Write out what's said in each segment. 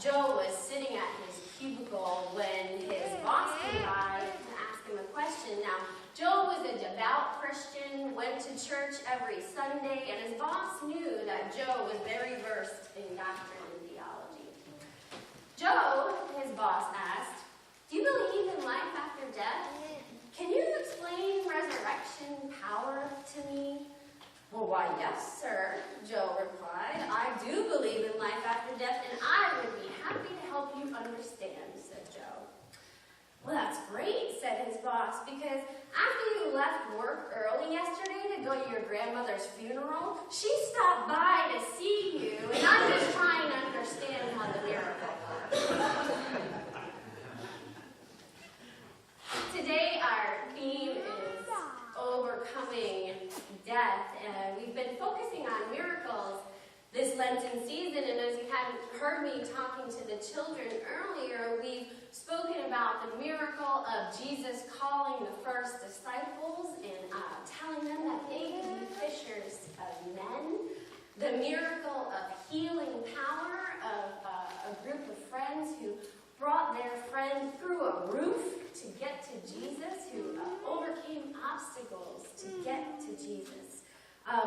Joe was sitting at his cubicle when his boss came by to ask him a question. Now, Joe was a devout Christian, went to church every Sunday, and his boss knew that Joe was very versed in doctrine and theology. Joe, his boss, asked, "Do you believe in life after death? Can you explain resurrection power to me?" "Well, why, yes, sir," Joe replied. "I do believe in life after death, and I would be happy to help you understand," said Joe. "Well, that's great," said his boss, "because after you left work early yesterday to go to your grandmother's funeral, she stopped by to see you, and I'm just trying to understand how the miracle works." Today, our theme is overcoming death, and we've been focusing on miracles this Lenten season, and as you had heard me talking to the children earlier, we've spoken about the miracle of Jesus calling the first disciples and telling them that they could be fishers of men, the miracle of healing power of a group of friends who brought their friend through a roof to get to Jesus, who overcame obstacles to get to Jesus.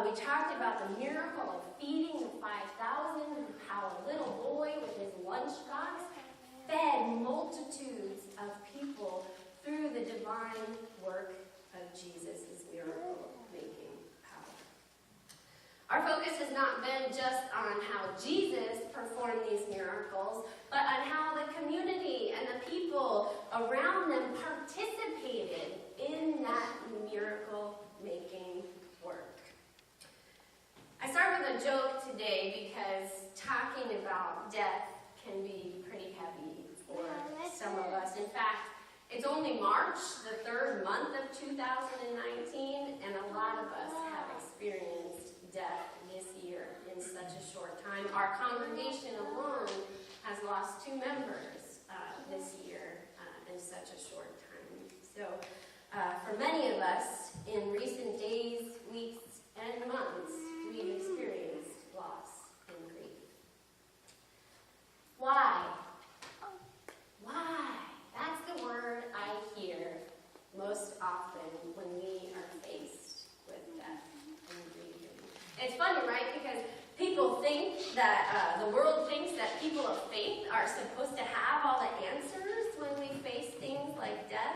We talked about the miracle of feeding the 5,000, how a little boy with his lunchbox fed multitudes of people through the divine work of Jesus' miracle-making power. Our focus has not been just on how Jesus performed these miracles, but on how the community and the people around them participated in that miracle-making work. I start with a joke today because talking about death can be pretty heavy for some of us. In fact, it's only March, the third month of 2019, and a lot of us have experienced death this year in such a short time. Our congregation alone has lost 2 members this year in such a short time. So for many of us, in recent days, weeks, and months, we've experienced loss and grief. Why? Why? That's the word I hear most often when we are faced with death and grieving. It's funny, right? Because people think that, the world thinks that people of faith are supposed to have all the answers when we face things like death.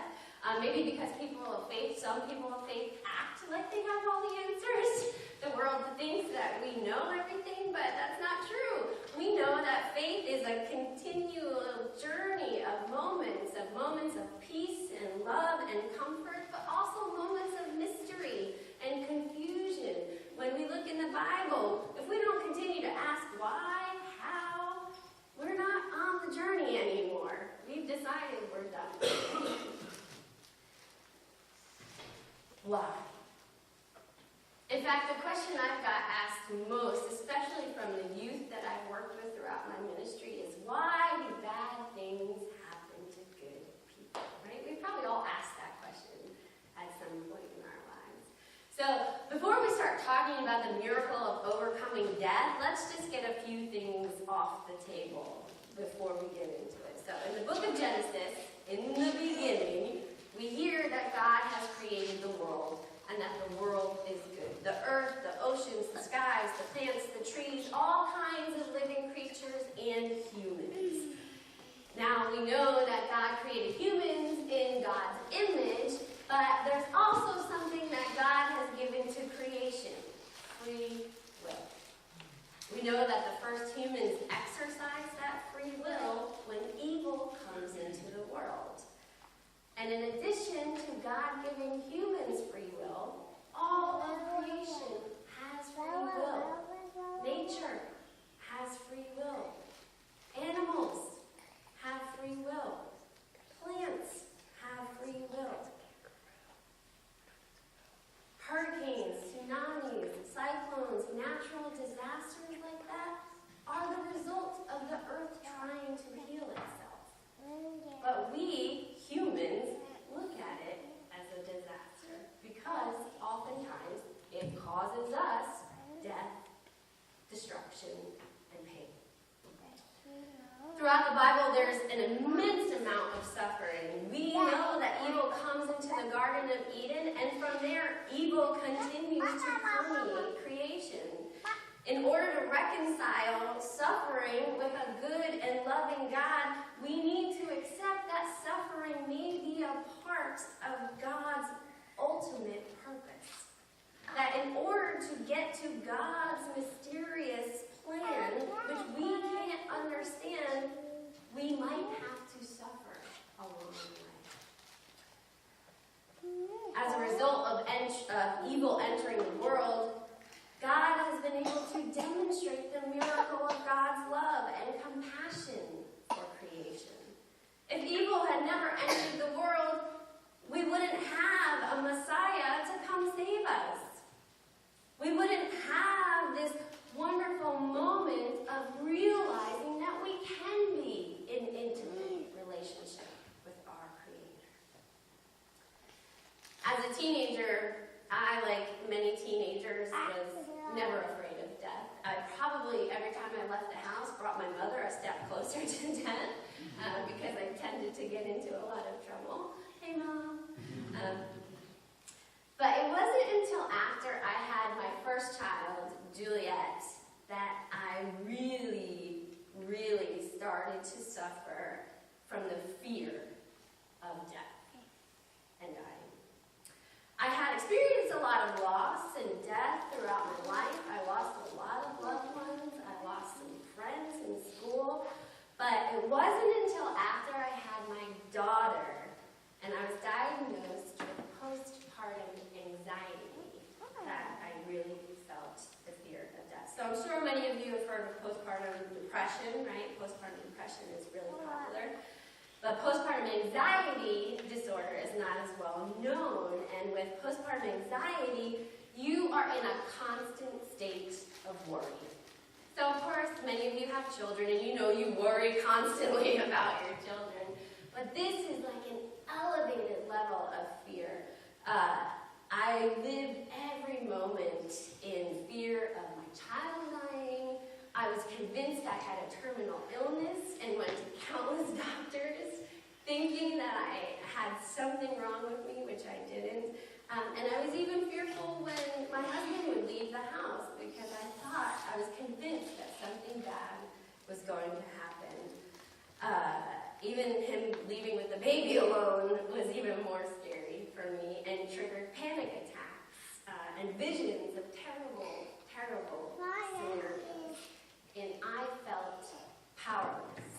Maybe because some people of faith act like they have all the answers. The world thinks that we know everything, but that's not true. We know that faith is a continual journey of moments of peace and love and comfort, but also moments of mystery and confusion. When we look in the Bible, if we don't continue to ask why, how, we're not on the journey anymore. We've decided we're done. Why? In fact, the question I've got asked most, especially from the youth that I've worked with throughout my ministry, is why do bad things happen to good people? Right? We've probably all asked that question at some point in our lives. So before we start talking about the miracle of overcoming death, let's just get a few things off the table before we get into it. So in the book of Genesis, in the beginning, we hear that God has created the world and that the world is good. The earth, the oceans, the skies, the plants, the trees, all kinds of living creatures and humans. Now we know that God created humans in God's image, but there's also something that God has given to creation: free will. We know that the first humans exercise that free will when evil comes into the world. And in addition to God giving humans free will, all of creation has free will. Nature has free will. Animals have free will. Plants have free will. Hurricanes, tsunamis, cyclones, natural disasters like that are the result of the earth trying to heal itself. But we, humans, look at it as a disaster because oftentimes it causes us death, destruction, and pain. an immense amount of suffering. We know that evil comes into the Garden of Eden, and from there, evil continues to permeate creation. In order to reconcile suffering with a good and loving God, we need to accept that suffering may be a part of God's ultimate purpose. That in order to get to God's mysterious plan, which we can't understand, we might have to suffer along the way. As a result of evil entering the world, God has been able to demonstrate the miracle of God's love and compassion for creation. If evil had never entered the world, we wouldn't have a Messiah to come save us. We wouldn't have this wonderful moment of realizing that we can be in intimate relationship with our Creator. As a teenager, I, like many teenagers, was never afraid of death. I probably, every time I left the house, brought my mother a step closer to death because I tended to get into a lot of trouble. Hey, Mom. But it wasn't until after I had my first child, Juliet, that I really, really started to suffer from the fear of death and dying. I had experienced a lot of loss and death throughout my life. I lost a lot of loved ones. I lost some friends in school. But it wasn't until after I had my daughter and I was diagnosed with postpartum anxiety that I really felt the fear of death. So I'm sure many of you have heard of postpartum depression, right? Postpartum depression is really popular. But postpartum anxiety disorder is not as well known. And with postpartum anxiety, you are in a constant state of worry. So of course, many of you have children and you know you worry constantly about your children. But this is like an elevated level of fear. I lived every moment in fear of my child dying. I was convinced I had a terminal illness and went to countless doctors thinking that I had something wrong with me, which I didn't. And I was even fearful when my husband would leave the house because I was convinced that something bad was going to happen. Even him leaving with the baby alone was even more scary for me and triggered panic attacks and visions of terrible, terrible scenarios. And I felt powerless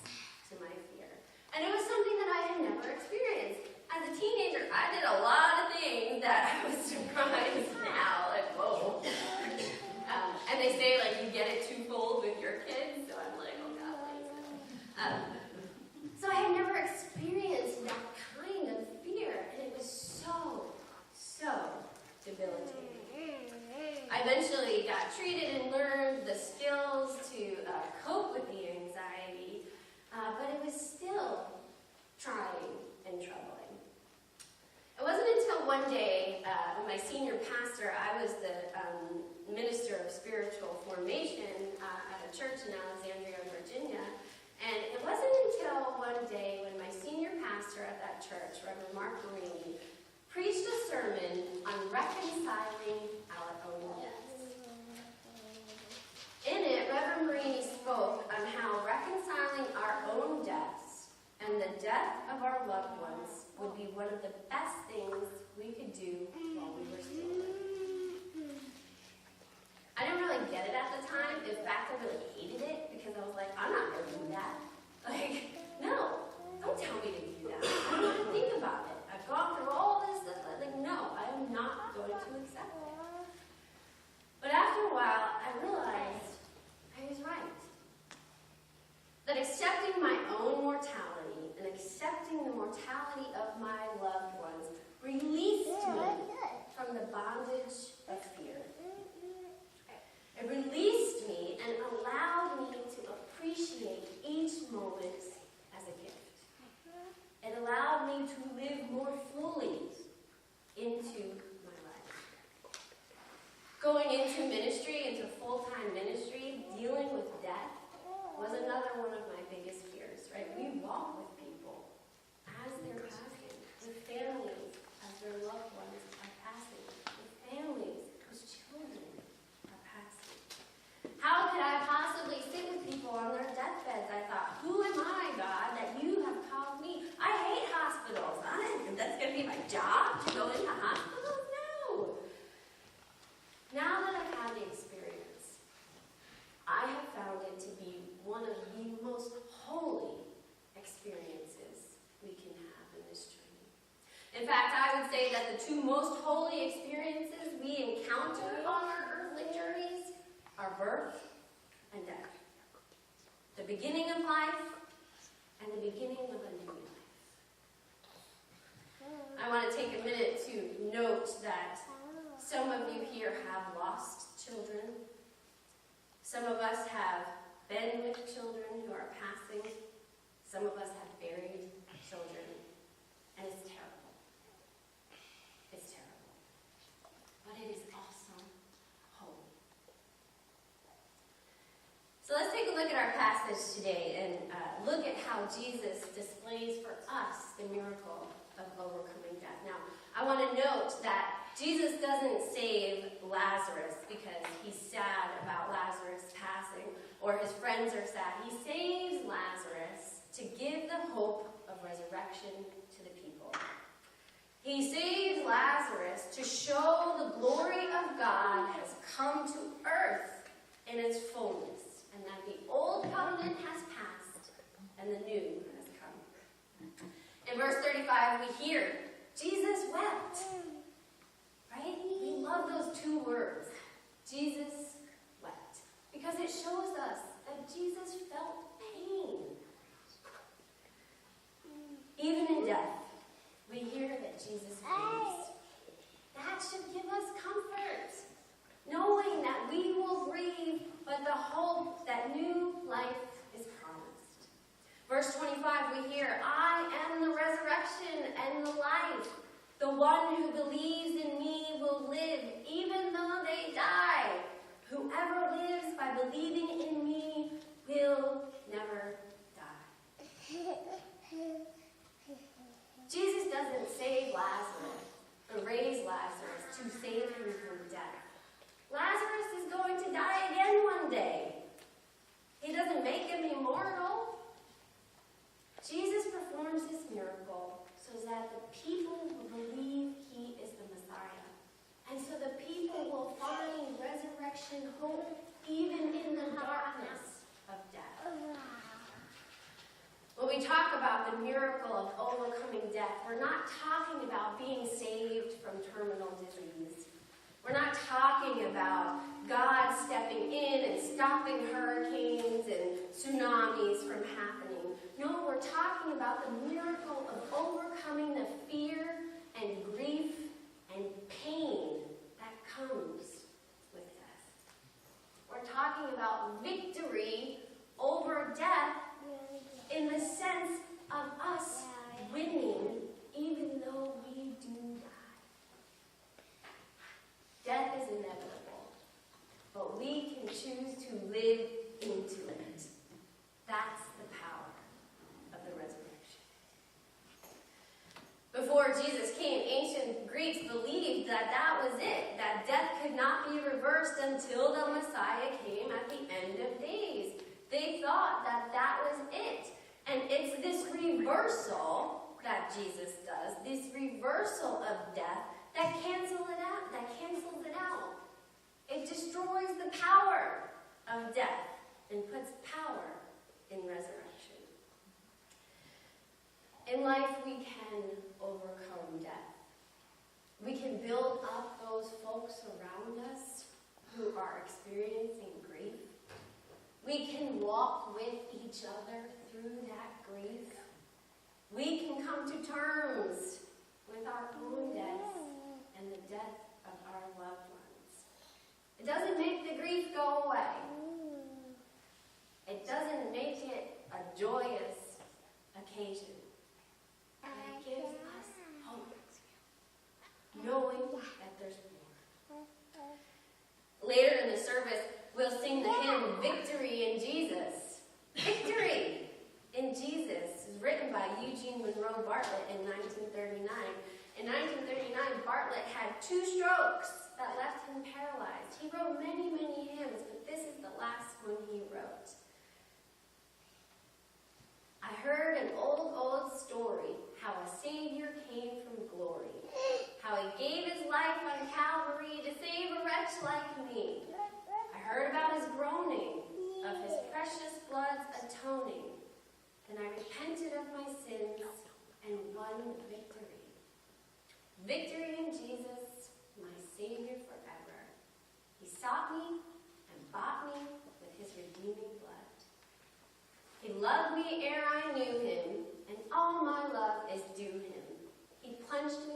to my fear. And it was something that I had never experienced. As a teenager, I did a lot of things that I was surprised now, like, whoa. And they say, like, you get it twofold with your kids, so I'm like, oh God, please no. So I had never experienced that kind of fear, and it was so, so debilitating. I eventually got treated and learned the skills to cope with the anxiety, but it was still trying and troubling. It wasn't until one day, my senior pastor, I was the minister of spiritual formation at a church in Alexandria, Virginia, and it wasn't until one day when my senior pastor at that church, Reverend Mark Marini, preached a sermon on reconciling our own deaths. In it, Reverend Marini spoke on how reconciling our own deaths and the death of our loved ones would be one of the best things we could do while we were still living. I didn't really get it at the time. In fact, I really hated it because I was like, I'm not going to do that. Like, no, don't tell me to do that. I don't want to think about it. I've gone through all this stuff. Like, no, I am not going to accept it. But after a while, I realized I was right. That accepting my own mortality and accepting the mortality of my loved ones released me from the bondage of fear. It released me and allowed me to appreciate each moment as a gift. It allowed me to live more fully into my life. Going into ministry, into full-time ministry, dealing with death was another one of my biggest fears, right? We walk with people as they're passing, with families as their loved ones are passing, with families whose children are passing. How could I possibly sit with people on their deathbeds? I thought, who am I, God, that you have called me? I hate hospitals. That's going to be my job to go into hospitals? No. Now that I've had the experience, I have found it to be one of the most holy experiences we can have in this journey. In fact, I would say that the two most holy experiences we encounter on our earthly journeys are birth and death. The beginning of life and the beginning of a new life. I want to take a minute to note that some of you here have lost children. Some of us have been with children who are passing. Some of us have buried children. And it's terrible. It's terrible. But it is also holy. So let's take a look at our passage today and look at how Jesus displays for us the miracle of overcoming death. Now, I want to note that Jesus doesn't save Lazarus because he's sad about Lazarus passing or his friends are sad. He saves Lazarus to give the hope of resurrection to the people. He saves Lazarus to show the glory of God has come to earth in its fullness, and that the old covenant has passed and the new has come. In verse 35, we hear, Jesus wept. Right? We love those two words. Jesus wept. Because it shows us that Jesus felt pain. Even in death, we hear that Jesus grieves. That should give us comfort. Knowing that we will grieve, but the hope that new life is promised. Verse 25, we hear, I am the resurrection and the life. The one who believes in me will live, even though they die. Whoever lives by believing in me will never die. Jesus doesn't save Lazarus or raise Lazarus to save him from death. Lazarus is going to die again one day. He doesn't make him immortal. Jesus performs this miracle so that the people will believe he is the Messiah. And so the people will find resurrection hope even in the darkness of death. When we talk about the miracle of overcoming death, we're not talking about being saved from terminal disease. We're not talking about God stepping in and stopping hurricanes and tsunamis from happening. No, we're talking about the miracle of overcoming the fear and grief and pain that comes with death. We're talking about victory over death in the sense of us winning even though we do die. Death is inevitable, but we can choose to live into it. That's the power of the resurrection. Before Jesus came, ancient Greeks believed that that was it, that death could not be reversed until the Messiah came at the end of days. They thought that that was it. And it's this reversal that Jesus does, this reversal of death, that cancels it out. It destroys the power of death and puts power in resurrection. In life, we can overcome death. We can build up those folks around us who are experiencing grief. We can walk with each other through that grief. We can come to terms with our own death and the death of our loved ones. It doesn't make the grief go away. It doesn't make it a joyous occasion. But it gives us hope, knowing that there's more. Later in the service, we'll sing the hymn, Victory in Jesus. Victory in Jesus. by Eugene Monroe Bartlett in 1939. In 1939, Bartlett had 2 strokes that left him paralyzed. He wrote many, many hymns, but this is the last one he wrote. I heard an old story, how a Savior came from glory, how he gave his life on Calvary to save a wretch like me. I heard about his groaning, of his precious blood's atoning. Then I repented of my sins and won victory. Victory in Jesus, my Savior forever. He sought me and bought me with his redeeming blood. He loved me ere I knew him, and all my love is due him. He plunged me